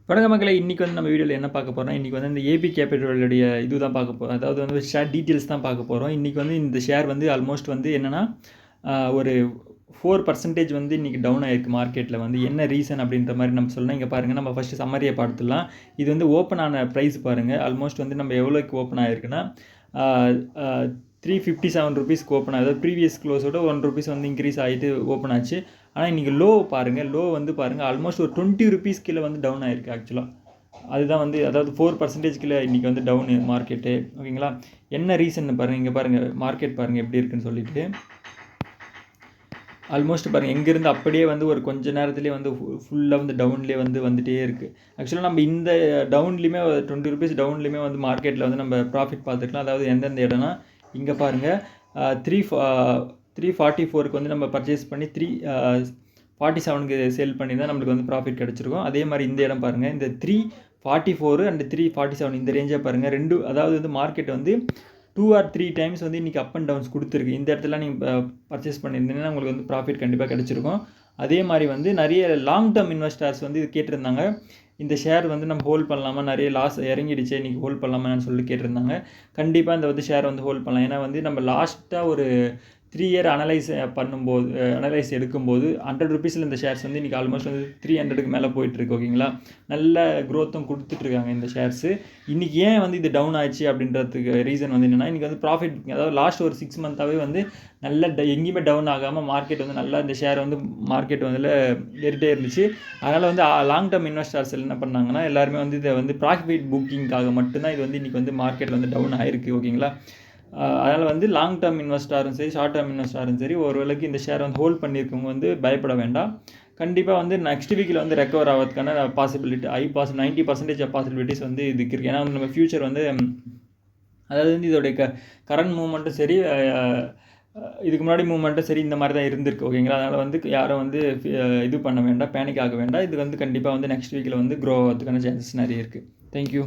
வணக்க மக்களே, இன்றைக்கி வந்து நம்ம வீடியோவில் என்ன பார்க்க போகிறோம், இன்றைக்கி வந்து இந்த ஏபி கேபிட்டலுடைய இது தான் பார்க்க போகிறோம். அதாவது வந்து ஷேர் டீட்டெயில்ஸ் தான் பார்க்க போகிறோம். இன்றைக்கி வந்து இந்த ஷேர் வந்து ஆல்மோஸ்ட் வந்து என்னென்னா ஒரு 4% வந்து இன்றைக்கி டவுன் ஆகிருக்கு மார்க்கெட்டில். வந்து என்ன ரீசன் அப்படின்ற மாதிரி நம்ம சொல்லலாம். இங்கே பாருங்கள், நம்ம ஃபஸ்ட்டு சம்மரியை பார்த்துடலாம். இது வந்து ஓப்பன் ஆன ப்ரைஸ் பாருங்கள். ஆல்மோஸ்ட் வந்து நம்ம எவ்வளோக்கு ஓப்பன் ஆகிருக்குன்னா 357 ருபீஸ்க்கு ஓப்பன் ஆகுது. ப்ரீவியஸ் க்ளோஸோட 1 ருபீஸ் வந்து இன்க்ரீஸ் ஆகிட்டு ஓப்பன் ஆச்சு. ஆனால் இன்றைக்கி லோ பாருங்கள், லோ வந்து பாருங்கள் ஆல்மோஸ்ட் ஒரு 20 ருபீஸ் கீழே வந்து டவுன் ஆகிருக்கு ஆக்சுவலாக. அதுதான் வந்து அதாவது 4% கீழே இன்றைக்கி வந்து டவுனு மார்க்கெட்டு. ஓகேங்களா, என்ன ரீசன் பாருங்கள். இங்கே பாருங்கள் மார்க்கெட் பாருங்கள் எப்படி இருக்குன்னு சொல்லிட்டு ஆல்மோஸ்ட் பாருங்கள் எங்கேருந்து அப்படியே வந்து ஒரு கொஞ்சம் நேரத்துலேயே வந்து ஃபுல்லாக வந்து டவுன்லேயே வந்துகிட்டே இருக்குது. ஆக்சுவலாக நம்ம இந்த டவுன்லேயுமே 20 ருபீஸ் டவுன்லேயுமே வந்து மார்க்கெட்டில் வந்து நம்ம ப்ராஃபிட் பார்த்துக்கலாம். அதாவது எந்தெந்த இடம்னா இங்கே பாருங்கள் 344க்கு வந்து நம்ம பர்ச்சேஸ் பண்ணி 347க்கு சேல் பண்ணி தான் நம்மளுக்கு வந்து ப்ராஃபிட் கிடச்சிருக்கும். அதே மாதிரி இந்த இடம் பாருங்கள், இந்த 344 அண்ட் 347 இந்த ரேஞ்சாக பாருங்கள். அதாவது வந்து மார்க்கெட் வந்து 2 or 3 டைம்ஸ் வந்து இன்றைக்கி அப் அண்ட் டவுன்ஸ் கொடுத்துருக்கு. இந்த இடத்துல நீங்கள் பர்ச்சேஸ் பண்ணியிருந்தீங்கன்னா உங்களுக்கு வந்து ப்ராஃபிட் கண்டிப்பாக கிடச்சிருக்கும். அதே மாதிரி வந்து நிறைய லாங் டேர்ம் இன்வெஸ்டர்ஸ் வந்து இது கேட்டிருந்தாங்க, இந்த ஷேர் வந்து நம்ம ஹோல்ட் பண்ணலாமா, நிறைய லாஸ் இறங்கிடுச்சு இன்றைக்கி ஹோல்ட் பண்ணலாமான்னு சொல்லி கேட்டிருந்தாங்க. கண்டிப்பாக இந்த வந்து ஷேர் வந்து ஹோல்ட் பண்ணலாம். ஏன்னா வந்து நம்ம லாஸ்ட்டாக ஒரு 3 இயர் அனலைஸ் எடுக்கும்போது 100 ருபீஸில் இந்த ஷேர்ஸ் வந்து இன்றைக்கி ஆல்மோஸ்ட் வந்து 300க்கு மேலே போயிட்டுருக்கு. ஓகேங்களா, நல்ல க்ரோத்தும் கொடுத்துட்ருக்காங்க இந்த ஷேர்ஸு. இன்றைக்கி ஏன் வந்து இது டவுன் ஆச்சு அப்படின்றதுக்கு ரீசன் வந்து என்னென்னா, இன்றைக்கி வந்து ப்ராஃபிட் அதாவது லாஸ்ட் ஒரு 6 மந்த்தாகவே வந்து நல்ல எங்கேயுமே டவுன் ஆகாமல் மார்க்கெட் வந்து நல்லா இந்த ஷேர் வந்து மார்க்கெட் வந்து ஏறிட்டே இருந்துச்சு. அதனால் வந்து லாங் டேர்ம் இன்வெஸ்டர்ஸ் என்ன பண்ணாங்கன்னா எல்லாருமே வந்து இதை வந்து ப்ராஃபிட் புக்கிங்காக மட்டும்தான் இது வந்து இன்றைக்கி வந்து மார்க்கெட்டில் வந்து டவுன் ஆகிருக்கு. ஓகேங்களா, அதனால் வந்து லாங் டேர்ம் இன்வெஸ்டாரும் சரி ஷார்ட் டேர்ம் இன்வெஸ்டாரும் சரி ஒருவேளைக்கு இந்த ஷேர் வந்து ஹோல்ட் பண்ணியிருக்கவங்க வந்து பயப்பட வேண்டாம். கண்டிப்பாக வந்து நெக்ஸ்ட் வீக்கில் வந்து ரெக்கவர் ஆகிறதுக்கான பாசிபிலிட்டி 90% பாசிபிலிட்டிஸ் வந்து இதுக்கு இருக்குது. ஏன்னா வந்து நம்ம ஃப்யூச்சர் வந்து அதாவது வந்து இதோடைய கரண்ட் மூவ்மெண்ட்டும் சரி இதுக்கு முன்னாடி மூவ்மெண்ட்டும் சரி இந்த மாதிரி தான் இருந்திருக்கு. ஓகேங்களா, அதனால் வந்து யாரும் வந்து இது பண்ண வேண்டாம், பேனிக் ஆக வேண்டாம். இது வந்து கண்டிப்பாக வந்து நெக்ஸ்ட் வீக்கில் வந்து க்ரோ ஆகிறதுக்கான சான்சஸ் நிறைய இருக்குது. தேங்க்யூ.